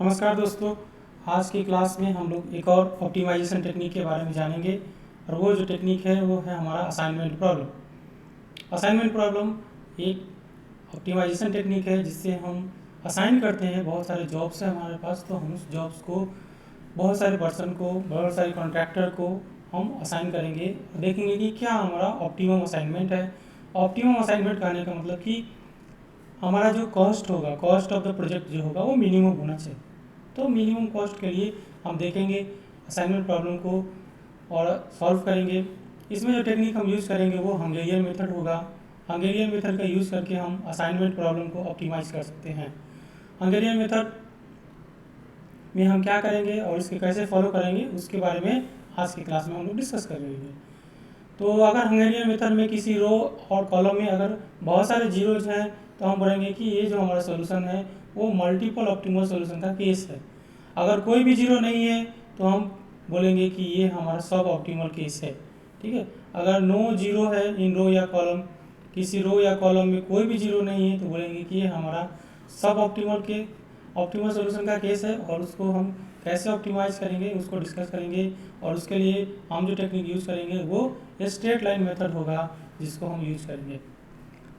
नमस्कार दोस्तों। आज की क्लास में हम लोग एक और ऑप्टिमाइजेशन टेक्निक के बारे में जानेंगे और वो जो टेक्निक है वो है हमारा असाइनमेंट प्रॉब्लम। असाइनमेंट प्रॉब्लम एक ऑप्टिमाइजेशन टेक्निक है जिससे हम असाइन करते हैं। बहुत सारे जॉब्स हैं हमारे पास, तो हम उस जॉब्स को बहुत सारे पर्सन को, बहुत सारे कॉन्ट्रैक्टर को हम असाइन करेंगे और देखेंगे कि क्या हमारा ऑप्टिमम असाइनमेंट है। ऑप्टिमम असाइनमेंट कहने का मतलब कि हमारा जो कॉस्ट होगा, कॉस्ट ऑफ द प्रोजेक्ट जो होगा वो मिनिमम होना चाहिए। तो मिनिमम कॉस्ट के लिए हम देखेंगे असाइनमेंट प्रॉब्लम को और सॉल्व करेंगे। इसमें जो टेक्निक हम यूज़ करेंगे वो हंगेरियन मेथड होगा। हंगेरियन मेथड का यूज़ करके हम असाइनमेंट प्रॉब्लम को ऑप्टिमाइज़ कर सकते हैं। हंगेरियन मेथड में हम क्या करेंगे और इसके कैसे फॉलो करेंगे उसके बारे में आज की क्लास में हम लोग डिस्कस करेंगे। तो अगर हंगेरियन मेथड में किसी रो और कॉलम में अगर बहुत सारे जीरोज हैं तो हम बोलेंगे कि ये जो हमारा सोल्यूशन है वो मल्टीपल ऑप्टिमल सोल्यूशन का केस है। अगर कोई भी जीरो नहीं है तो हम बोलेंगे कि ये हमारा सब ऑप्टिमल केस है। ठीक है। अगर नो जीरो है इन रो या कॉलम, किसी रो या कॉलम में कोई भी जीरो नहीं है तो बोलेंगे कि ये हमारा सब ऑप्टिमल सोल्यूशन का केस है और उसको हम कैसे ऑप्टिमाइज़ करेंगे उसको डिस्कस करेंगे। और उसके लिए हम जो टेक्निक यूज़ करेंगे वो स्ट्रेट लाइन मेथड होगा जिसको हम यूज़ करेंगे।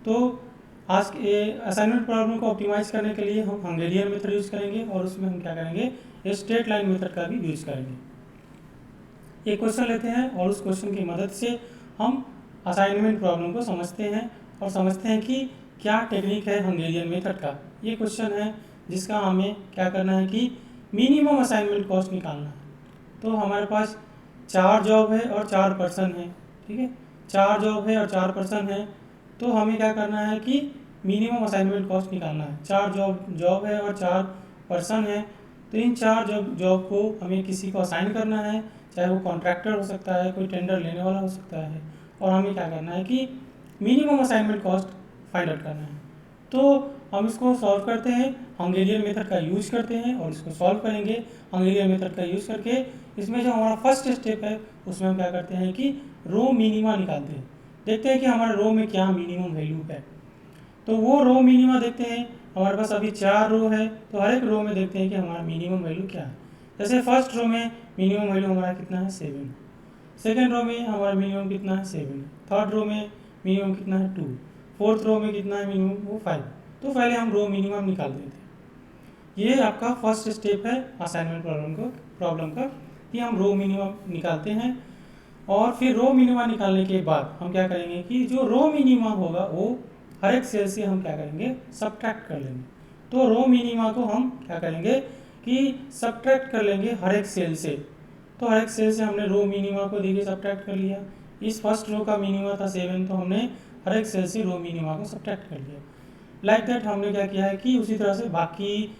तो आज के असाइनमेंट प्रॉब्लम को ऑप्टिमाइज़ करने के लिए हम हंगेरियन मेथड यूज़ करेंगे और उसमें हम क्या करेंगे, स्ट्रेट लाइन मेथड का भी यूज़ करेंगे। एक क्वेश्चन लेते हैं और उस क्वेश्चन की मदद से हम असाइनमेंट प्रॉब्लम को समझते हैं और समझते हैं कि क्या टेक्निक है हंगेरियन मेथड का। ये क्वेश्चन है जिसका हमें क्या करना है कि मिनिमम असाइनमेंट कॉस्ट निकालना है। तो हमारे पास 4 जॉब है और 4 पर्सन है। ठीक है, 4 जॉब है और 4 पर्सन है, तो हमें क्या करना है कि मिनिमम असाइनमेंट कॉस्ट निकालना है। 4 जॉब है और 4 पर्सन है, तो इन 4 जॉब को हमें किसी को असाइन करना है, चाहे वो कॉन्ट्रैक्टर हो सकता है, कोई टेंडर लेने वाला हो सकता है। और हमें क्या करना है कि minimum assignment cost find out करना है। तो हम इसको सॉल्व करते हैं, हंगेरियन मेथड का यूज करते हैं और इसको सॉल्व करेंगे हंगेरियन मेथड का यूज करके। इसमें जो हमारा फर्स्ट स्टेप है उसमें हम क्या करते हैं कि रो मिनिमा निकालते हैं। देखते हैं कि हमारे रो में क्या मिनिमम वैल्यू है। तो वो रो मिनिमा देखते हैं। हमारे पास अभी 4 रो है, तो हर एक रो में देखते हैं कि हमारा मिनिमम वैल्यू क्या है। जैसे फर्स्ट रो में मिनिमम वैल्यू हमारा कितना है 7, सेकेंड रो में हमारा मिनिमम कितना है 7, थर्ड रो में मिनिमम कितना है 2, फोर्थ रो में कितना है मिनिमम वो 5। तो पहले हम रो मिनिमम निकाल देते हैं। ये आपका फर्स्ट स्टेप है असाइनमेंट प्रॉब्लम का कि हम रो मिनिमम निकालते हैं। और फिर रो मिनिमा निकालने के बाद हम क्या करेंगे कि जो रो मिनिमा होगा वो हर एक सेल से हम क्या करेंगे, सब्ट्रैक्ट कर लेंगे। तो रो मिनिमा को हम क्या करेंगे कि सब्ट्रैक्ट कर लेंगे हर एक सेल से। तो हर एक सेल से हमने रो मिनिमा को देखिए सब्ट्रैक्ट कर लिया। इस फर्स्ट रो का मिनिमा था 7, तो हमने हर एक सेल से रो मिनिमा को सब्ट्रैक्ट कर लिया। लाइक दैट हमने क्या किया है कि उसी तरह से बाकी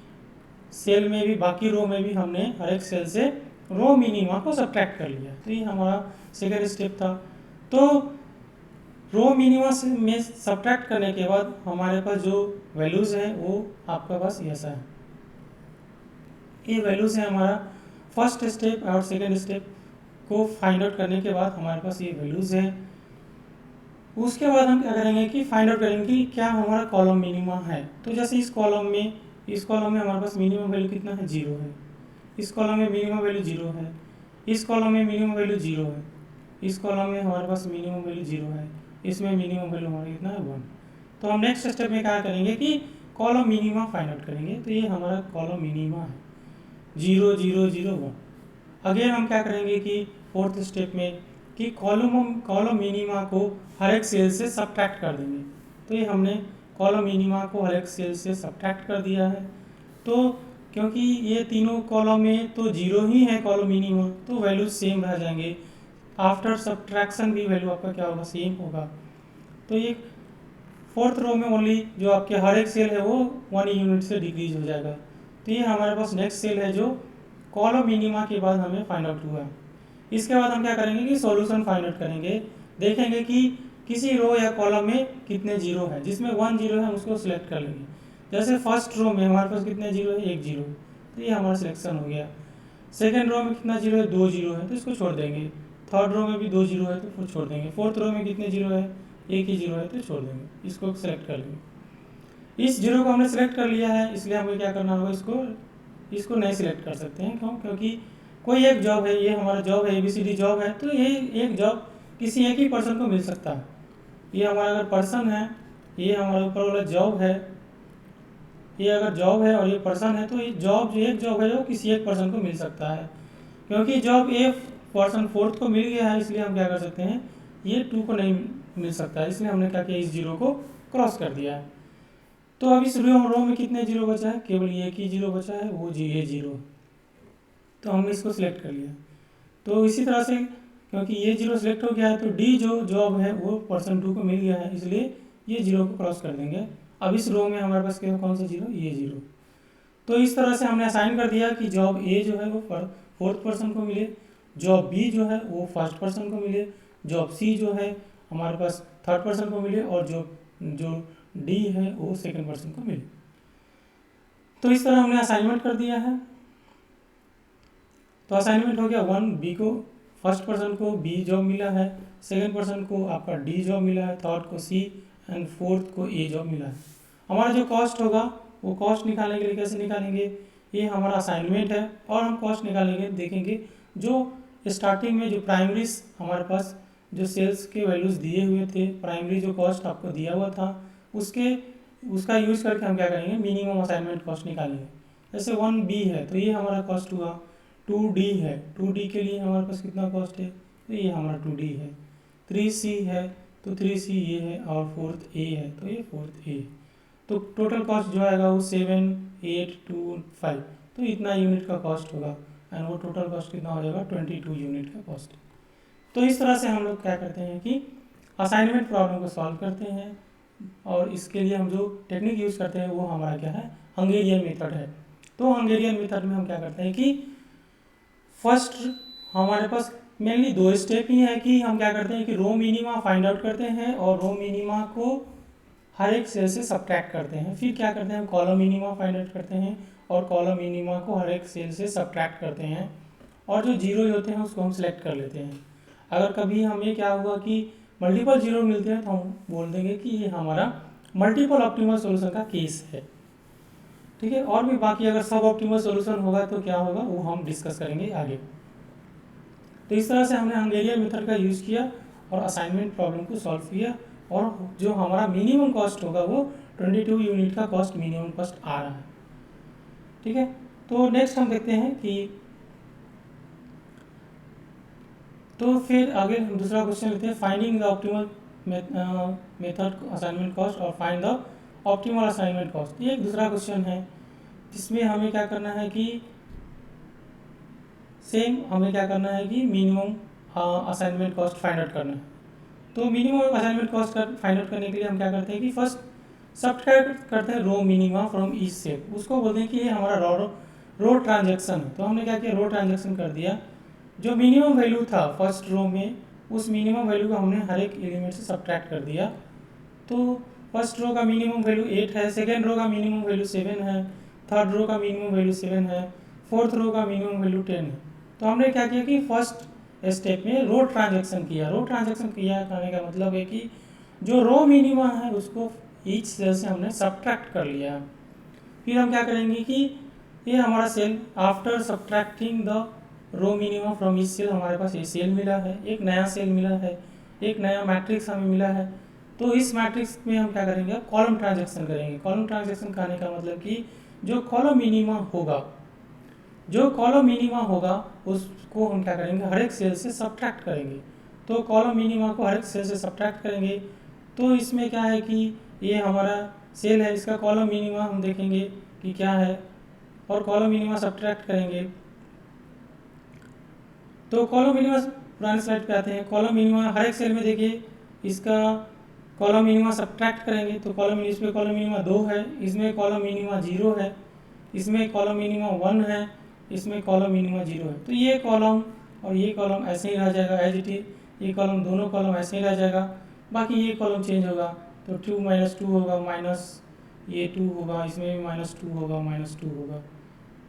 सेल में भी, बाकी रो में भी हमने हर एक सेल से रो मिनिमा को सब्ट्रैक्ट कर लिया। तो ये हमारा सेकेंड स्टेप था। तो रो मिनिमा से में सब्ट्रैक्ट करने के बाद हमारे पास जो वैल्यूज़ हैं वो आपका पास ऐसा है। ये वैल्यूज़ है हमारा फर्स्ट स्टेप और सेकेंड स्टेप को फाइंड आउट करने के बाद हमारे पास ये वैल्यूज़ हैं। उसके बाद हम क्या करेंगे कि फाइंड आउट करेंगे कि क्या हमारा कॉलम मिनिमा है। तो जैसे इस कॉलम में हमारे पास मिनिमम वैल्यू कितना है 0 है, इस कॉलम में मिनिमम वैल्यू 0 है, इस कॉलम में मिनिमम वैल्यू 0 है, इस कॉलम में हमारे पास मिनिमम वैल्यू 0 है, इसमें मिनिमम वैल्यू हमारा कितना है 1। तो हम नेक्स्ट स्टेप में क्या करेंगे कि कॉलम मिनिमा फाइंड आउट करेंगे। तो ये हमारा कॉलम मिनिमा है 0 0 0 1। अगेन हम क्या करेंगे कि फोर्थ स्टेप में कि कॉलम मिनिमा को हर एक सेल से सब्ट्रैक्ट कर देंगे। तो ये हमने कॉलम मिनिमा को हर एक सेल से सब्ट्रैक्ट कर दिया है। तो क्योंकि ये तीनों कॉलम में तो 0 ही है कॉलम मिनिमा, तो वैल्यू सेम रह जाएंगे। आफ्टर सब्ट्रैक्शन भी वैल्यू आपका क्या होगा, सेम होगा। तो ये फोर्थ रो में ओनली जो आपके हर एक सेल है वो 1 यूनिट से डिक्रीज हो जाएगा। तो ये हमारे पास नेक्स्ट सेल है जो कॉलम मिनिमा के बाद हमें फाइंड आउट हुआ। इसके बाद हम क्या करेंगे कि सॉल्यूशन फाइंड आउट करेंगे। देखेंगे कि किसी रो या कॉलम में कितने जीरो है, जिसमें 1 जीरो है उसको सिलेक्ट कर लेंगे। जैसे फर्स्ट रो में हमारे पास कितने जीरो है, 1 जीरो, तो ये हमारा सिलेक्शन हो गया। सेकेंड रो में कितना जीरो है, 2 जीरो है, तो इसको छोड़ देंगे। थर्ड रो में भी 2 जीरो है तो फिर छोड़ देंगे। फोर्थ रो में कितने जीरो है, 1 ही जीरो है, तो छोड़ देंगे, इसको सेलेक्ट कर लेंगे। इस जीरो को हमने सेलेक्ट कर लिया है, इसलिए हमें क्या करना होगा, इसको इसको नहीं सिलेक्ट कर सकते हैं। क्यों? क्योंकि कोई एक जॉब है, ये हमारा जॉब है, ABCD जॉब है, तो ये एक जॉब किसी एक ही पर्सन को मिल सकता है। ये हमारा अगर पर्सन है, ये हमारा ऊपर वाला जॉब है, ये अगर जॉब है और ये पर्सन है, तो ये जॉब जो एक जॉब है वो किसी एक पर्सन को मिल सकता है। क्योंकि जॉब ए पर्सन 4th को मिल गया है, इसलिए हम क्या कर सकते हैं, ये 2 को नहीं मिल सकता है, इसलिए हमने क्या किया, इस 0 को क्रॉस कर दिया है। तो अब इस रो में कितने 0 बचा है, केवल एक ही 0 बचा है, वो ये 0, तो हमने इसको सिलेक्ट कर लिया। तो इसी तरह से क्योंकि ये 0 सिलेक्ट हो गया है, तो डी जो जॉब है वो पर्सन 2 को मिल गया है, इसलिए ये 0 को क्रॉस कर देंगे। अब इस रो में हमारे पास कौन सा 0, ये 0। तो इस तरह से हमने असाइन कर दिया कि जॉब ए जो है वो 4th पर्सन को मिले, जॉब बी जो है वो 1st पर्सन को मिले, जॉब सी जो है हमारे पास 3rd पर्सन को मिले, और जो डी है वो 2nd पर्सन को मिले। तो इस तरह हमने असाइनमेंट कर दिया है। तो असाइनमेंट हो गया 1, बी को 1st पर्सन को बी जॉब मिला है, 2nd पर्सन को आपका डी जॉब मिला है, 3rd को सी एंड 4th को ए जॉब मिला है। हमारा जो कॉस्ट होगा वो कॉस्ट निकालने के लिए कैसे निकालेंगे, ये हमारा असाइनमेंट है और हम कॉस्ट निकालेंगे, देखेंगे जो स्टार्टिंग में जो प्राइमरीज हमारे पास जो सेल्स के वैल्यूज़ दिए हुए थे, प्राइमरी जो कॉस्ट आपको दिया हुआ था उसका यूज़ करके हम क्या करेंगे, मिनिमम असाइनमेंट कॉस्ट निकालेंगे। जैसे 1B है तो ये हमारा कॉस्ट हुआ, 2D है, 2D के लिए हमारे पास कितना कॉस्ट है, तो ये हमारा 2D है, 3C है तो 3C ये है, और 4th A है तो ये 4th A। तो टोटल कॉस्ट जो आएगा वो 7, 8, 2, 5, तो इतना यूनिट का कॉस्ट होगा, एंड वो टोटल कॉस्ट कितना हो जाएगा, 22 यूनिट का कॉस्ट। तो इस तरह से हम लोग क्या करते हैं कि असाइनमेंट प्रॉब्लम को सॉल्व करते हैं, और इसके लिए हम जो टेक्निक यूज़ करते हैं वो हमारा क्या है, हंगेरियन मेथड है। तो हंगेरियन मेथड में हम क्या करते हैं कि फर्स्ट हमारे पास मेनली 2 स्टेप ही है कि हम क्या करते हैं कि रो मिनिमा फाइंड आउट करते हैं, और रो मिनिमा को हर एक सेल से सब्ट्रैक्ट करते हैं। फिर क्या करते हैं, कॉलम मिनिमा फाइंड आउट करते हैं, और कॉलम मिनिमा को हर एक सेल से सब्ट्रैक्ट करते हैं, और जो 0 होते हैं उसको हम सिलेक्ट कर लेते हैं। अगर कभी हमें क्या हुआ कि मल्टीपल 0 मिलते हैं तो हम बोल देंगे कि ये हमारा मल्टीपल ऑप्टिमल सोल्यूशन का केस है। ठीक है, और भी बाकी अगर सब ऑप्टिमल सोल्यूशन होगा तो क्या होगा वो हम डिस्कस करेंगे आगे। तो इस तरह से हमने हंगेरियन मेथड का यूज़ किया और असाइनमेंट प्रॉब्लम को सॉल्व किया, और जो हमारा मिनिमम कॉस्ट होगा वो 22 यूनिट का कॉस्ट मिनिमम कॉस्ट आ रहा है। ठीक है, तो नेक्स्ट हम देखते हैं कि तो फिर आगे हम दूसरा क्वेश्चन लेते हैं, finding the optimal method assignment cost और find the optimal assignment cost. ये एक दूसरा क्वेश्चन है जिसमें हमें क्या करना है कि minimum assignment cost find out करना है। तो minimum assignment cost find out करने के लिए हम क्या करते हैं कि फर्स्ट सब्ट्रैक्ट करते हैं row minima from each cell, उसको बोलते हैं कि ये हमारा रो ट्रांजैक्शन है। तो हमने क्या किया, रो ट्रांजैक्शन कर दिया, जो मिनिमम वैल्यू था फर्स्ट रो में उस मिनिमम वैल्यू को हमने हर एक एलिमेंट से सब्ट्रैक्ट कर दिया। तो फर्स्ट रो का मिनिमम वैल्यू 8 है, सेकेंड रो का मिनिमम वैल्यू 7 है, थर्ड रो का मिनिमम वैल्यू 7 है, फोर्थ रो का मिनिमम वैल्यू 10 है। तो हमने क्या किया कि फर्स्ट स्टेप में रो ट्रांजैक्शन किया। रो ट्रांजैक्शन किया करने का मतलब है कि जो रो मिनिमा है उसको ईच सेल से हमने सब्ट्रैक्ट कर लिया। फिर हम क्या करेंगे कि ये हमारा cell after subtracting the row minima from each cell, हमारे पास ये सेल मिला है, एक नया सेल मिला है, एक नया मैट्रिक्स हमें मिला है। तो इस मैट्रिक्स में हम क्या करेंगे, कॉलम ट्रांजैक्शन करेंगे। कॉलम ट्रांजैक्शन करने का मतलब कि जो कॉलम मिनिमा होगा उसको हम क्या करेंगे, हर एक सेल से सब्ट्रैक्ट करेंगे। तो कॉलम मिनिमा को हर एक सेल से सब्ट्रैक्ट करेंगे। तो इसमें क्या है कि ये हमारा सेल है, इसका कॉलम मिनिमा हम देखेंगे कि क्या है, और कॉलम मिनिमा सब्ट्रैक्ट करेंगे। तो कॉलम मिनिमा पुराने स्लाइड पे आते हैं। कॉलम मिनिमा हर एक सेल में देखिए, इसका कॉलम मिनिमा सब्ट्रैक्ट करेंगे तो इसमें कॉलम मिनिमा 2 है, इसमें कॉलम मिनिमा 0 है, इसमें कॉलम मिनिमा 1 है, इसमें कॉलम मिनिमा 0 है। तो ये कॉलम और ये कॉलम ऐसे ही रह जाएगा एज इट इज, ये कॉलम दोनों कॉलम ऐसे ही रह जाएगा। बाकी ये कॉलम चेंज होगा, तो 2 - 2 होगा, माइनस ये 2 होगा, इसमें भी -2 होगा, -2 होगा,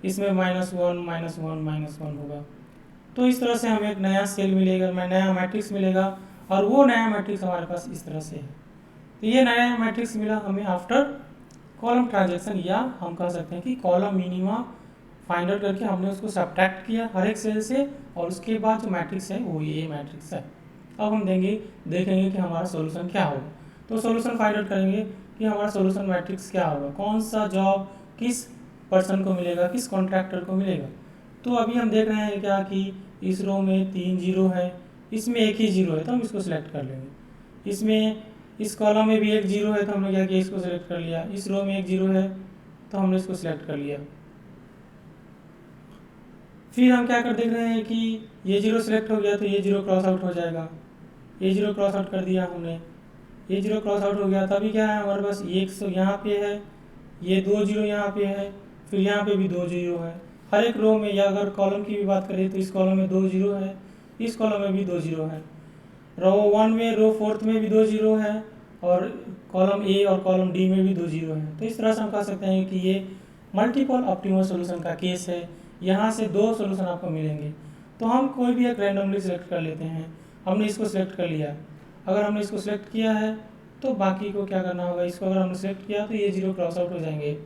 इसमें -1 होगा। तो इस तरह से हमें एक नया सेल मिलेगा, नया मैट्रिक्स मिलेगा, और वो नया मैट्रिक्स हमारे पास इस तरह से है। तो ये नया मैट्रिक्स मिला हमें आफ्टर कॉलम ट्रांजैक्शन, या हम कह सकते हैं कि कॉलम मिनिमा फाइंड आउट करके हमने उसको सब्ट्रैक्ट किया हर एक सेल से, और उसके बाद जो मैट्रिक्स है वो ये मैट्रिक्स है। अब हम देखेंगे कि हमारा सोल्यूशन क्या होगा। तो सोल्यूशन फाइंड आउट करेंगे कि हमारा सोल्यूशन मैट्रिक्स क्या होगा, कौन सा जॉब किस पर्सन को मिलेगा, किस कॉन्ट्रैक्टर को मिलेगा। तो अभी हम देख रहे हैं क्या कि इस रो में 3 जीरो है, इसमें एक ही जीरो है तो हम इसको सिलेक्ट कर लेंगे। इसमें इस कॉलम में भी एक जीरो है तो हमने क्या किया, इसको सिलेक्ट कर लिया। इस रो में एक जीरो है तो हमने इसको सिलेक्ट कर लिया। फिर हम क्या कर देख रहे हैं कि ये जीरो सिलेक्ट हो गया तो ये जीरो क्रॉस आउट हो जाएगा। ये जीरो क्रॉस आउट कर दिया हमने, ये जीरो क्रॉस आउट हो गया। तभी क्या है हमारे पास एक सौ यहाँ पे है, ये 2 जीरो यहाँ पे है, फिर यहाँ पे भी 2 जीरो है। हर एक रो में, या अगर कॉलम की भी बात करें तो इस कॉलम में 2 जीरो है, इस कॉलम में भी 2 जीरो है। रो 1 में, रो 4 में भी 2 जीरो है, और कॉलम ए और कॉलम डी में भी 2 जीरो है। तो इस तरह से हम कह सकते हैं कि ये मल्टीपल ऑप्टिमल सोल्यूशन का केस है। यहाँ से 2 सोल्यूशन आपको मिलेंगे। तो हम कोई भी एक रैंडमली सिलेक्ट कर लेते हैं। हमने इसको सिलेक्ट कर लिया। अगर हमने इसको सिलेक्ट किया है तो बाकी को क्या करना होगा, इसको अगर हमने सिलेक्ट किया तो ये जीरो क्रॉस आउट हो जाएंगे।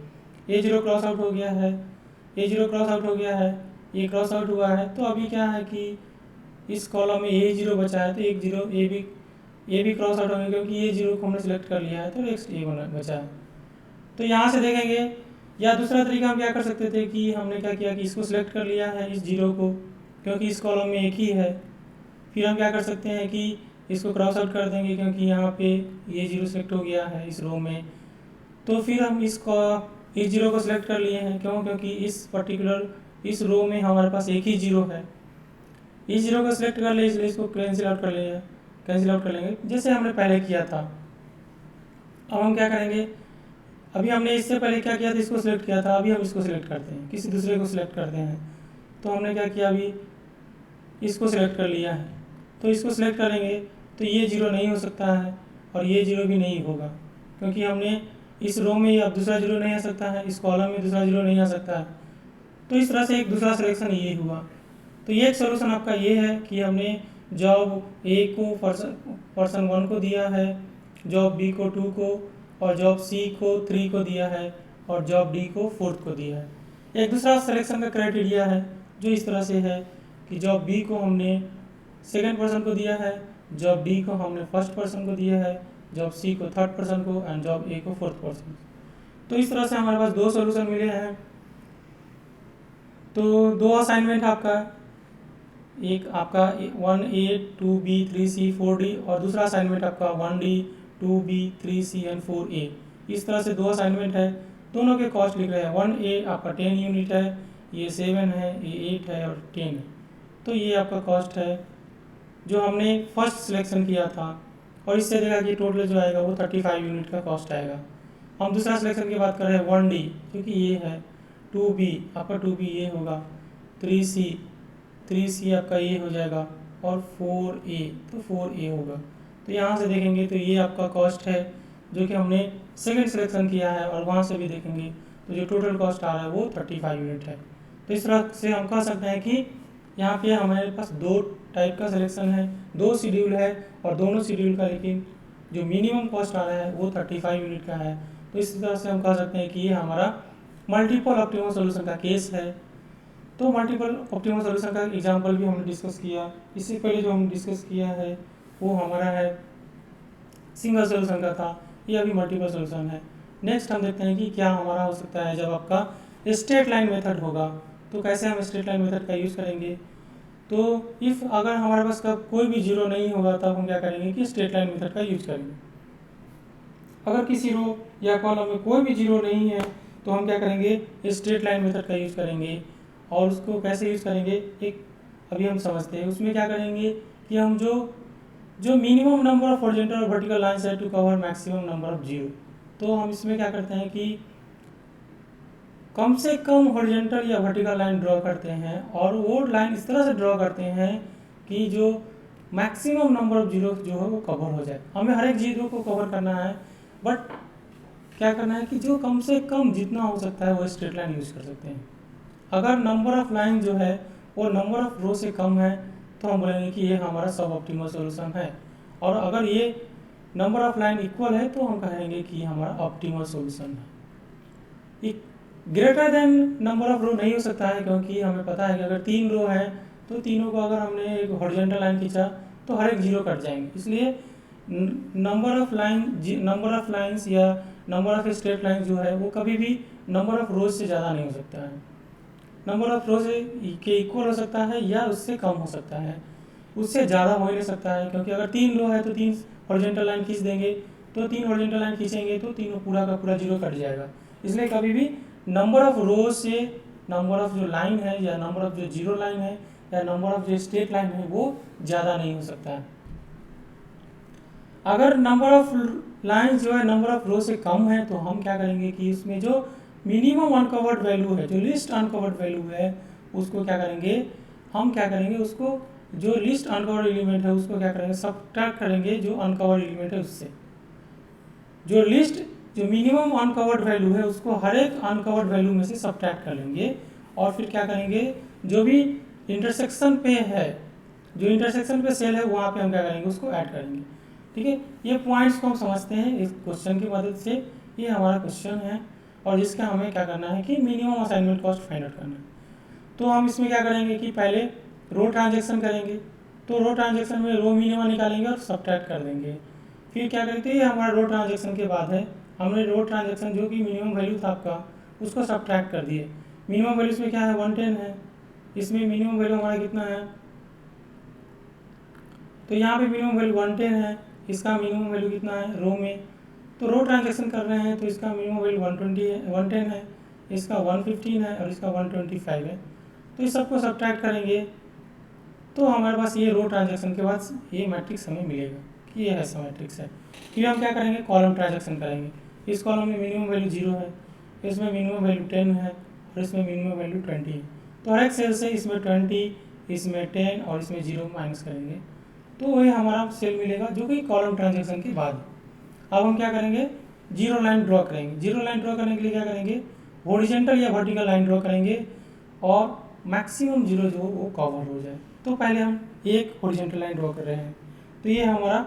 ये जीरो क्रॉस आउट हो गया है, ये जीरो क्रॉस आउट हो गया है, ये क्रॉस आउट हुआ है। तो अभी क्या है कि इस कॉलम में ये जीरो बचा है तो एक जीरो ये भी क्रॉस आउट होंगे, क्योंकि ये जीरो को हमने सिलेक्ट कर लिया है तो नेक्स्ट ये बचा है। तो यहाँ से देखेंगे, या दूसरा तरीका हम क्या कर सकते थे कि हमने क्या किया कि इसको सिलेक्ट कर लिया है इस जीरो को, क्योंकि इस कॉलम में एक ही है। फिर हम क्या कर सकते हैं कि इसको क्रॉस आउट कर देंगे, क्योंकि यहाँ पे ये जीरो सेलेक्ट हो गया है इस रो में। तो फिर हम इस जीरो को सिलेक्ट कर लिए हैं, क्योंकि इस पर्टिकुलर इस रो में हमारे पास एक ही जीरो है। इस जीरो को सिलेक्ट कर ले, इसलिए इसको कैंसिल आउट कर लेंगे जैसे हमने पहले किया था। अब हम क्या करेंगे, अभी हमने इससे पहले क्या किया था, इसको सिलेक्ट किया था। अभी हम इसको सिलेक्ट करते हैं, किसी दूसरे को सिलेक्ट करते हैं। तो हमने क्या किया, अभी इसको सिलेक्ट कर लिया है। तो इसको सिलेक्ट करेंगे तो ये जीरो नहीं हो सकता है, और ये जीरो भी नहीं होगा, क्योंकि हमने इस रो में अब दूसरा जीरो नहीं आ सकता है, इस कॉलम में दूसरा जीरो नहीं आ सकता है। तो इस तरह से एक दूसरा सिलेक्शन ये हुआ। तो ये एक सोल्यूशन आपका ये है कि हमने जॉब ए को पर्सन 1 को दिया है, जॉब बी को 2 को, और जॉब सी को 3 को दिया है, और जॉब डी को 4 को दिया है। एक दूसरा सिलेक्शन का क्राइटेरिया है जो इस तरह से है कि जॉब बी को हमने सेकेंड पर्सन को दिया है, जॉब डी को हमने फर्स्ट पर्सन को दिया है, जॉब सी को थर्ड पर्सन को, एंड जॉब ए को फोर्थ पर्सन। तो इस तरह से हमारे पास 2 सोल्यूशन मिले हैं। तो 2 असाइनमेंट आपका, एक आपका 1A 2B 3C 4D, और दूसरा असाइनमेंट आपका 1D 2B 3C and 4A। इस तरह से 2 असाइनमेंट है। दोनों के कॉस्ट लिख रहे हैं। 1A आपका 10 यूनिट है, ये 7 है, ये 8 है और 10 है। तो ये आपका कॉस्ट है जो हमने फर्स्ट सिलेक्शन किया था, और इससे देखा कि टोटल जो आएगा वो 35 यूनिट का कॉस्ट आएगा। हम दूसरा सिलेक्शन की बात कर रहे हैं 1D, क्योंकि ये है 2B आपका 2B ये होगा, 3C आपका ये हो जाएगा, और 4A तो 4A होगा। तो यहाँ से देखेंगे तो ये आपका कॉस्ट है जो कि हमने सेकंड सिलेक्शन किया है, और वहाँ से भी देखेंगे तो जो टोटल कॉस्ट आ रहा है वो 35 यूनिट है। तो इस तरह से हम कह सकते हैं कि यहाँ पे हमारे पास 2 टाइप का सिलेक्शन है, 2 शेड्यूल है, और दोनों शेड्यूल का लेकिन जो मिनिमम कॉस्ट आ रहा है वो 35 यूनिट का है। तो इस तरह से हम कह सकते हैं कि ये हमारा मल्टीपल ऑप्टिमल सॉल्यूशन का केस है। तो मल्टीपल ऑप्टिमल सॉल्यूशन का एग्जांपल भी हमने डिस्कस किया। इससे पहले जो हमने डिस्कस किया है वो हमारा है सिंगल सॉल्यूशन का था, ये अभी मल्टीपल सॉल्यूशन है। नेक्स्ट हम देखते हैं कि क्या हमारा हो सकता है जब आपका स्ट्रेट लाइन मेथड होगा। तो कैसे हम स्ट्रेट लाइन मेथड का यूज़ करेंगे, तो इफ़ अगर हमारे पास का कोई भी जीरो नहीं होगा तब हम क्या करेंगे कि स्ट्रेट लाइन मेथड का यूज़ करेंगे। अगर किसी रो या कॉलम में कोई भी जीरो नहीं है तो हम क्या करेंगे, स्ट्रेट लाइन मेथड का यूज़ करेंगे। और उसको कैसे यूज़ करेंगे, एक अभी हम समझते हैं। उसमें क्या करेंगे कि हम जो मिनिमम नंबर ऑफ हॉरिजॉन्टल और वर्टिकल लाइंस है to cover maximum number of zero, तो हम इसमें क्या करते हैं कि कम से कम हॉरिजॉन्टल या वर्टिकल लाइन ड्रॉ करते हैं, और वो लाइन इस तरह से ड्रॉ करते हैं कि जो मैक्सिमम नंबर ऑफ जीरो जो है वो कवर हो जाए। हमें हर एक जीरो को कवर करना है, बट क्या करना है कि जो कम से कम जितना हो सकता है वो स्ट्रेट लाइन यूज़ कर सकते हैं। अगर नंबर ऑफ लाइन जो है वो नंबर ऑफ रो से कम है तो हम बोलेंगे कि ये हमारा सब ऑप्टिमल सॉल्यूशन है, और अगर ये नंबर ऑफ लाइन इक्वल है तो हम कहेंगे कि ये हमारा ऑप्टिमल सॉल्यूशन है। ग्रेटर देन नंबर ऑफ रो नहीं हो सकता है, क्योंकि हमें पता है कि अगर 3 रो है तो तीनों को अगर हमने एक हॉरिजॉन्टल लाइन खींचा तो हर एक जीरो कट जाएंगे, इसलिए नंबर ऑफ लाइंस या नंबर ऑफ स्ट्रेट लाइन जो है वो कभी भी नंबर ऑफ रोज से ज़्यादा नहीं हो सकता है। नंबर ऑफ रोज के इक्वल हो सकता है या उससे कम हो सकता है, उससे ज़्यादा हो ही नहीं सकता है, क्योंकि अगर 3 रो है तो 3 हॉरिजॉन्टल लाइन खींच देंगे, तो 3 हॉरिजॉन्टल लाइन खींचेंगे तो तीनों पूरा का पूरा जीरो कट जाएगा। इसलिए कभी भी नंबर ऑफ रोज से नंबर ऑफ जो लाइन है या नंबर ऑफ जो जीरो लाइन है या नंबर ऑफ जो स्ट्रेट लाइन है वो ज़्यादा नहीं हो सकता है। अगर नंबर ऑफ लाइन जो है नंबर ऑफ रो से कम है तो हम क्या करेंगे कि उसमें जो मिनिमम अनकवर्ड वैल्यू है, जो लिस्ट अनकवर्ड वैल्यू है, उसको क्या करेंगे, हम क्या करेंगे उसको, जो लिस्ट अनकवर्ड एलिमेंट है उसको क्या करेंगे, सब्ट्रैक्ट करेंगे जो अनकवर्ड एलिमेंट है उससे। जो मिनिमम अनकवर्ड वैल्यू है उसको हर एक अनकवर्ड वैल्यू में से सब्ट्रैक्ट कर लेंगे, और फिर क्या करेंगे, जो भी इंटरसेक्शन पे है, जो इंटरसेक्शन पे सेल है वहाँ पे हम क्या करेंगे, उसको ऐड करेंगे। ठीक है, ये पॉइंट्स को हम समझते हैं इस क्वेश्चन की मदद से। ये हमारा क्वेश्चन है और जिसका हमें क्या करना है कि minimum assignment cost find out करना है। तो हम इसमें क्या करेंगे कि पहले रो ट्रांजेक्शन करेंगे, तो रो ट्रांजेक्शन में रो मिनिमम निकालेंगे और सब्ट्रैक्ट कर देंगे। फिर क्या करते हैं, हमारा रो ट्रांजेक्शन के बाद है, हमने रो ट्रांजेक्शन जो कि मिनिमम वैल्यू था आपका उसको सब्ट्रैक्ट कर दिए। मिनिमम वैल्यू इसमें क्या है 110 है, इसमें मिनिमम वैल्यू हमारा कितना है, तो यहाँ पे मिनिमम वैल्यू 110 है, इसका मिनिमम वैल्यू कितना है रो में, तो रो ट्रांजेक्शन कर रहे हैं तो इसका मिनिमम वैल्यू 110 है, इसका 115 है और इसका 125 है। तो इस सबको सब्ट्रैक्ट करेंगे तो हमारे पास ये रो ट्रांजेक्शन के बाद ये मैट्रिक्स हमें मिलेगा कि ये ऐसा मैट्रिक्स है। फिर हम क्या करेंगे, कॉलम ट्रांजेक्शन करेंगे। इस कॉलम में मिनिमम वैल्यू 0 है, इसमें मिनिमम वैल्यू 10 है और इसमें मिनिमम वैल्यू 20 है। तो हर एक सेल से इसमें 20, इसमें 10 और इसमें 0 माइनस करेंगे तो वही हमारा सेल मिलेगा जो कि कॉलम ट्रांजेक्शन के बाद है। अब हम क्या करेंगे, जीरो लाइन ड्रॉ करेंगे। जीरो लाइन ड्रॉ करने के लिए क्या करेंगे, हॉरिजॉन्टल या वर्टिकल लाइन ड्रॉ करेंगे और मैक्सिमम जीरो जो वो कवर हो जाए। तो पहले हम एक हॉरिजॉन्टल लाइन ड्रॉ कर रहे हैं, तो ये हमारा,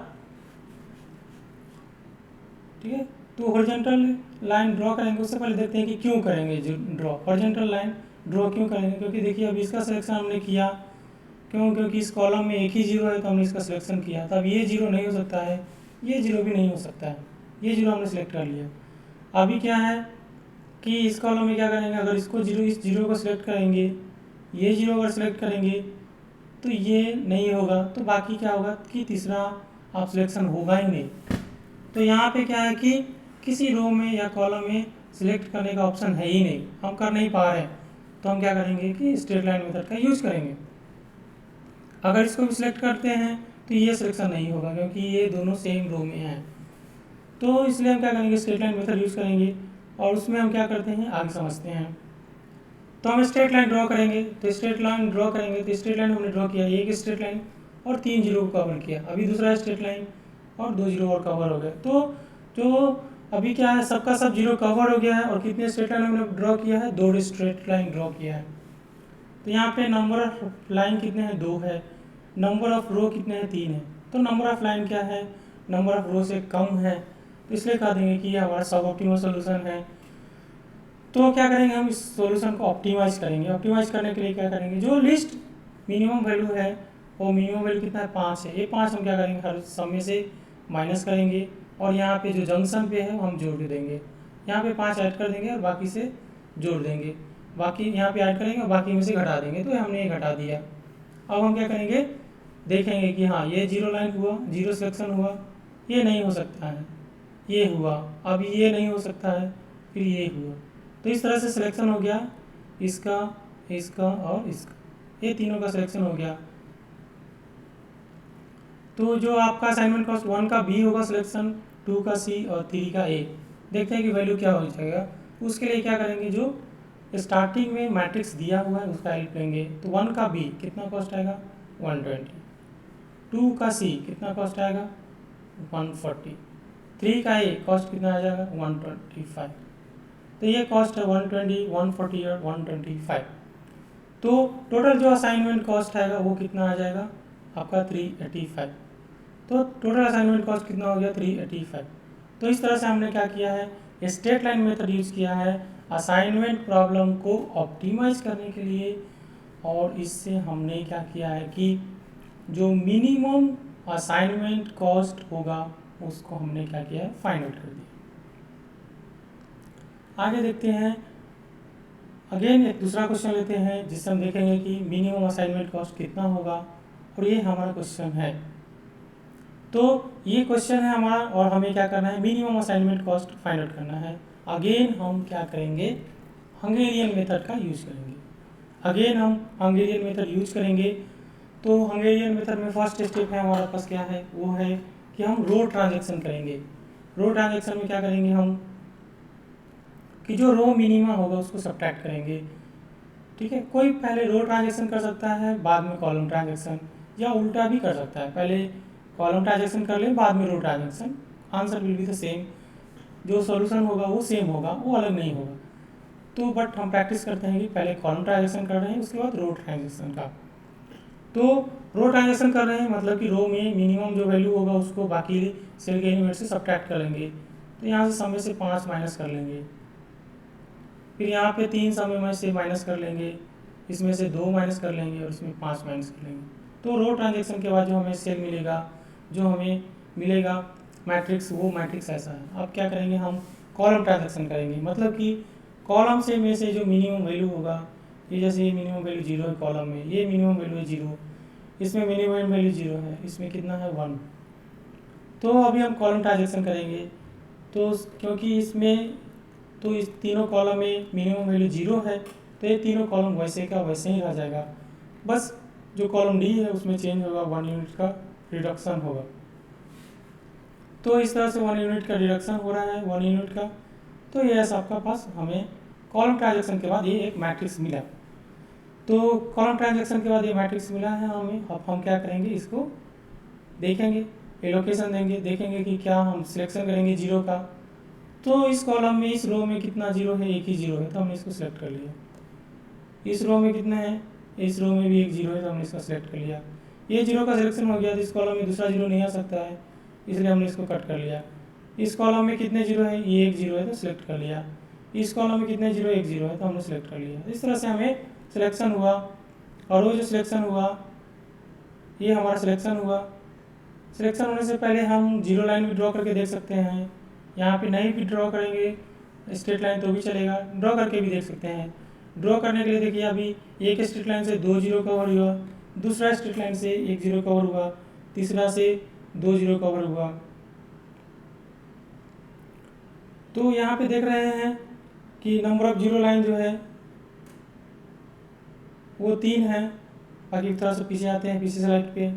ठीक है, तो हॉरिजॉन्टल लाइन ड्रॉ करेंगे। उससे पहले देखते हैं कि क्यों करेंगे जो ड्रॉ हॉरिजॉन्टल लाइन ड्रॉ क्यों करेंगे, क्योंकि देखिए अब इसका सिलेक्शन हमने किया, क्योंकि इस कॉलम में एक ही जीरो है तो हमने इसका सिलेक्शन किया, तब ये जीरो नहीं हो सकता है, ये जीरो भी नहीं हो सकता है, ये जीरो हमने सेलेक्ट कर लिया। अभी क्या है कि इस कॉलम में क्या करेंगे, अगर इसको जीरो, इस जीरो को सिलेक्ट करेंगे, ये जीरो अगर सिलेक्ट करेंगे तो ये नहीं होगा, तो बाकी क्या होगा कि तीसरा आप सिलेक्शन होगा ही नहीं। तो यहाँ पे क्या है कि किसी रो में या कॉलम में सिलेक्ट करने का ऑप्शन है ही नहीं, हम कर नहीं पा रहे हैं, तो हम क्या करेंगे कि स्ट्रेट लाइन मेथड का यूज करेंगे। अगर इसको भी सिलेक्ट करते हैं तो ये सिलेक्शन नहीं होगा क्योंकि ये दोनों सेम रो में हैं, तो इसलिए हम क्या करेंगे, स्ट्रेट लाइन मेथड यूज़ करेंगे और उसमें हम क्या करते हैं आगे समझते हैं। तो हम स्ट्रेट लाइन ड्रॉ करेंगे, तो स्ट्रेट लाइन ड्रॉ करेंगे, तो स्ट्रेट लाइन हमने ड्रॉ किया, एक स्ट्रेट लाइन और 3 जीरो को कवर किया, अभी दूसरा स्ट्रेट लाइन और 2 जीरो और कवर हो गया। तो जो अभी क्या है, सबका सब जीरो कवर हो गया है और कितने स्ट्रेट लाइन हमने ड्रॉ किया है, 2 स्ट्रेट लाइन ड्रॉ किया है। तो यहाँ पे नंबर ऑफ लाइन कितने हैं, 2 है, नंबर ऑफ रो कितने हैं, 3 है। तो नंबर ऑफ लाइन क्या है, नंबर ऑफ रो से कम है, तो इसलिए कह देंगे कि ये हमारा सब ऑप्टिमल सोल्यूशन है। तो क्या करेंगे, हम इस सॉल्यूशन को ऑप्टिमाइज करेंगे। ऑप्टिमाइज करने के लिए क्या करेंगे, जो लिस्ट मिनिमम वैल्यू है वो मिनिमम वैल्यू कितना है, 5 है, ये 5 हम क्या करेंगे हर सब में से माइनस करेंगे और यहाँ पे जो जंक्शन पे है वो हम जोड़ देंगे, यहाँ पे 5 ऐड कर देंगे और बाकी से जोड़ देंगे, बाकी यहाँ पे ऐड करेंगे और बाकी में से घटा देंगे, तो हमने ये घटा दिया। अब हम क्या करेंगे, देखेंगे कि हाँ ये जीरो लाइन हुआ, जीरो सिलेक्शन हुआ, ये नहीं हो सकता है, ये हुआ, अब ये नहीं हो सकता है, फिर ये हुआ, तो इस तरह से सिलेक्शन हो गया, इसका, इसका और इसका, ये तीनों का सिलेक्शन हो गया। तो जो आपका असाइनमेंट कॉस्ट 1 का बी होगा सिलेक्शन, 2 का सी और 3 का ए। देखते हैं कि वैल्यू क्या हो जाएगा। उसके लिए क्या करेंगे, जो स्टार्टिंग में मैट्रिक्स दिया हुआ है उसका हेल्प लेंगे। तो 1 का बी कितना कॉस्ट आएगा, 120, 2 का सी कितना कॉस्ट आएगा, 140, 3 का ए कॉस्ट कितना आ जाएगा, 125। तो ये कॉस्ट है 120, 140 और 125। तो टोटल जो असाइनमेंट कॉस्ट आएगा वो कितना आ जाएगा आपका 385। तो टोटल असाइनमेंट कॉस्ट कितना हो गया, 385। तो इस तरह से हमने क्या किया है, स्ट्रेट लाइन मेथड यूज़ किया है असाइनमेंट प्रॉब्लम को ऑप्टिमाइज करने के लिए, और इससे हमने क्या किया है कि जो मिनिमम असाइनमेंट कॉस्ट होगा उसको हमने क्या किया है, फाइंड आउट कर दिया। आगे देखते हैं, अगेन एक दूसरा क्वेश्चन लेते हैं जिससे हम देखेंगे कि मिनिमम असाइनमेंट कॉस्ट कितना होगा, और ये हमारा क्वेश्चन है। तो ये क्वेश्चन है हमारा, और हमें क्या करना है, minimum assignment cost find out करना है। अगेन हम क्या करेंगे, हंगेरियन मेथड का यूज करेंगे। अगेन हम हंगेरियन मेथड यूज करेंगे। तो हंगेरियन मेथड में फर्स्ट स्टेप है हमारे पास क्या है, वो है कि हम रो ट्रांजैक्शन करेंगे। रो ट्रांजैक्शन में क्या करेंगे हम, कि जो रो मिनिमा होगा उसको सब्ट्रैक्ट करेंगे। ठीक है, कोई पहले रो ट्रांजैक्शन कर सकता है बाद में कॉलम ट्रांजैक्शन, या उल्टा भी कर सकता है, पहले कॉलम ट्रांजैक्शन कर ले बाद में row transaction. Answer will be the same, जो सॉल्यूशन होगा वो सेम होगा, वो अलग नहीं होगा। तो बट हम प्रैक्टिस करते हैं कि पहले कॉलम ट्रांजैक्शन कर रहे हैं उसके बाद रो ट्रांजैक्शन का। तो रो ट्रांजैक्शन कर रहे हैं मतलब कि रो में मिनिमम जो वैल्यू होगा उसको बाकी सेल के एलिमेंट से सब्ट्रैक्ट कर लेंगे। तो यहाँ से समय से 5 माइनस कर लेंगे, फिर यहाँ पे 3 समय में से माइनस कर लेंगे, इसमें से 2 माइनस कर लेंगे और इसमें 5 माइनस कर लेंगे। तो रो ट्रांजैक्शन के बाद जो हमें सेल मिलेगा, जो हमें मिलेगा मैट्रिक्स, वो मैट्रिक्स ऐसा है। अब क्या करेंगे, हम कॉलम ट्रांजैक्शन करेंगे, मतलब कि कॉलम से में से जो मिनिमम वैल्यू होगा, ये जैसे ये मिनिमम वैल्यू 0 है कॉलम में, ये मिनिमम वैल्यू है 0, इसमें मिनिमम वैल्यू 0 है, इसमें कितना है 1। तो अभी हम कॉलम ट्रांजैक्शन करेंगे। तो क्योंकि इसमें तो इस तीनों कॉलम में मिनिमम वैल्यू 0 है, तो ये तीनों कॉलम वैसे का वैसे ही रह जाएगा। बस जो कॉलम डी है उसमें चेंज होगा, 1 यूनिट का रिडक्शन होगा। तो इस तरह से 1 यूनिट का रिडक्शन हो रहा है, 1 यूनिट का। तो ये ऐसा आपका पास हमें कॉलम ट्रांजैक्शन के बाद ये एक मैट्रिक्स मिला। तो कॉलम ट्रांजैक्शन के बाद ये मैट्रिक्स मिला है हमें। अब हम क्या करेंगे, इसको देखेंगे, एलोकेशन देंगे, देखेंगे कि क्या हम सिलेक्शन करेंगे 0 का। तो इस कॉलम में इस रो में कितना 0 है, एक ही 0 है, तो हमने इसको सिलेक्ट कर लिया। इस रो में कितने हैं, इस रो में भी एक 0 है, तो हमने इसका सिलेक्ट कर लिया। ये 0 का सिलेक्शन हो गया, तो इस कॉलम में दूसरा 0 नहीं आ सकता है, इसलिए हमने इसको कट कर लिया। इस कॉलम में कितने 0 है, ये एक 0 है, तो सिलेक्ट कर लिया। इस कॉलम में कितने 0, एक 0 है, तो हमने सिलेक्ट कर लिया। इस तरह से हमें सिलेक्शन हुआ, और वो जो सिलेक्शन हुआ ये हमारा सिलेक्शन हुआ। सिलेक्शन होने से पहले हम 0 लाइन भी ड्रॉ करके देख सकते हैं। यहाँ पे नहीं भी ड्रॉ करेंगे स्ट्रेट लाइन तो भी चलेगा, ड्रॉ करके भी देख सकते हैं। ड्रॉ करने के लिए देखिए, अभी एक स्ट्रेट लाइन से 2 0 कवर हुआ, दूसरा स्ट्रेट लाइन से 1 0 कवर हुआ, तीसरा से 2 0 कवर हुआ। तो यहाँ पे देख रहे हैं कि नंबर ऑफ 0 लाइन जो है वो 3 है। बाकी थोड़ा सा पीछे आते हैं, पीछे स्लाइड पे।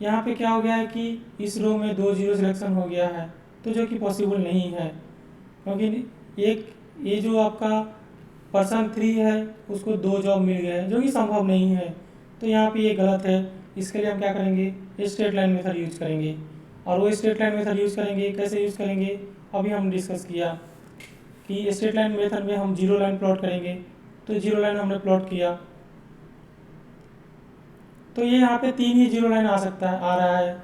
यहाँ पे क्या हो गया है कि इस रो में 2 0 सिलेक्शन हो गया है, तो जो कि पॉसिबल नहीं है, क्योंकि एक ये जो आपका पर्सन 3 है उसको 2 जॉब मिल गया है, जो कि संभव नहीं है। तो यहाँ पे ये गलत है। इसके लिए हम क्या करेंगे, स्ट्रेट लाइन मेथड यूज करेंगे। और वो स्ट्रेट लाइन मेथड यूज करेंगे, कैसे यूज करेंगे, अभी हम डिस्कस किया कि स्ट्रेट लाइन मेथड में हम 0 लाइन प्लॉट करेंगे। तो 0 लाइन हमने प्लॉट किया, तो ये यहाँ पे 3 ही 0 लाइन आ सकता है, आ रहा है,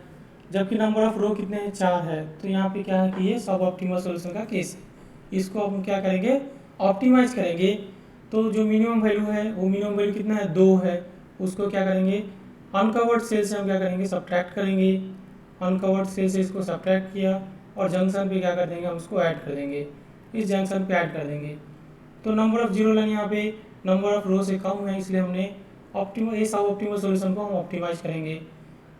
जबकि नंबर ऑफ रो कितने हैं, 4 है। तो यहाँ पे क्या है कि ये सब ऑप्टिमल सोल्यूशन का केस है। इसको हम क्या करेंगे, ऑप्टिमाइज करेंगे। तो जो मिनिमम वैल्यू है वो मिनिमम वैल्यू कितना है, 2 है, उसको क्या करेंगे, अनकवर्ड सेल से हम क्या करेंगे, सब्ट्रैक्ट करेंगे। अनकवर्ड सेल से इसको सब्ट्रैक्ट किया, और जंक्शन पे क्या कर देंगे, हम उसको ऐड कर देंगे, इस जंक्शन पे ऐड कर देंगे। तो नंबर ऑफ 0 लाइन यहाँ पे नंबर ऑफ रो से कम है, इसलिए हमने ऑप्टिमल, ये सब ऑप्टिमल सॉल्यूशन को हम ऑप्टिमाइज करेंगे।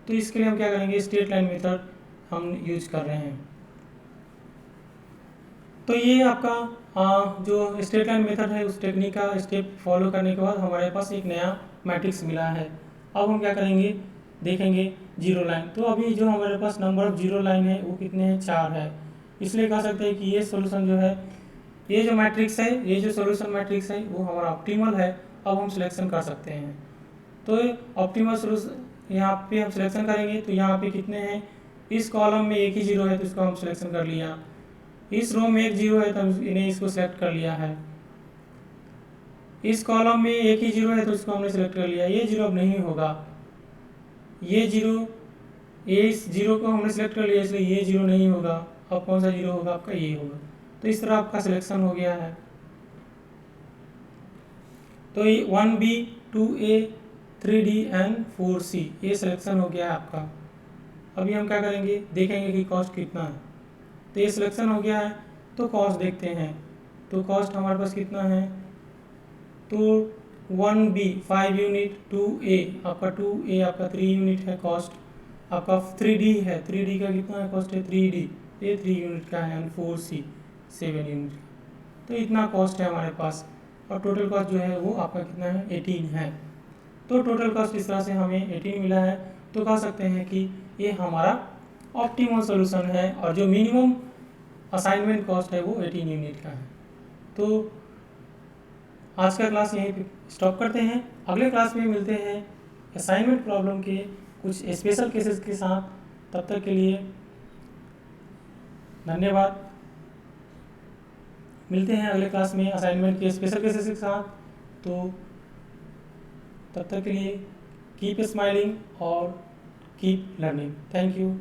तो इसके लिए हम क्या करेंगे, स्ट्रेट लाइन मेथड हम यूज कर रहे हैं। तो ये आपका जो स्ट्रेट लाइन मेथड है उस टेक्निक का स्टेप फॉलो करने के बाद हमारे पास एक नया मैट्रिक्स मिला है। अब हम क्या करेंगे, देखेंगे 0 लाइन। तो अभी जो हमारे पास नंबर ऑफ 0 लाइन है वो कितने हैं, 4 है। इसलिए कह सकते हैं कि ये सोल्यूशन जो है, ये जो मैट्रिक्स है, ये जो सोल्यूशन मैट्रिक्स है वो हमारा ऑप्टिमल है। अब हम सिलेक्शन कर सकते हैं। तो ऑप्टिमल सोल्यूशन यहाँ पे हम सिलेक्शन करेंगे, तो यहाँ पे कितने हैं, इस कॉलम में एक ही 0 है, तो इसको हम सिलेक्शन कर लिया। इस रो में एक 0 है, तो इन्हें इसको सेलेक्ट कर लिया है। इस कॉलम में एक ही 0 है, तो इसको हमने सेलेक्ट कर लिया। ये 0 अब नहीं होगा, ये 0, ये इस 0 को हमने सेलेक्ट कर लिया, इसलिए ये 0 नहीं होगा। अब कौन सा 0 होगा, आपका ये होगा। तो इस तरह आपका सिलेक्शन हो गया है। तो ये 1B 2A 3D and 4C ये सिलेक्शन हो गया है आपका। अभी हम क्या करेंगे, देखेंगे कि कॉस्ट कितना है। तो ये सिलेक्शन हो गया है, तो कॉस्ट देखते हैं। तो कॉस्ट हमारे पास कितना है, तो 1B 5 यूनिट, 2A आपका 2A आपका 3 यूनिट है कॉस्ट, आपका 3D है, 3D का कितना है कॉस्ट है 3D, ये 3 यूनिट का है, एंड 4C 7 यूनिट का। तो इतना कॉस्ट है हमारे पास, और टोटल कॉस्ट जो है वो आपका कितना है 18 है। तो टोटल कॉस्ट इस तरह से हमें 18 मिला है। तो कह सकते हैं कि ये हमारा ऑप्टिमल सॉल्यूशन है, और जो मिनिमम असाइनमेंट कॉस्ट है वो 18 यूनिट का है। तो आज का क्लास यहीं पे स्टॉप करते हैं। अगले क्लास में मिलते हैं असाइनमेंट प्रॉब्लम के कुछ स्पेशल केसेस के साथ। तब तक के लिए धन्यवाद। मिलते हैं अगले क्लास में असाइनमेंट के स्पेशल केसेस के साथ। तो तब तक के लिए कीप स्माइलिंग और कीप लर्निंग। Thank you.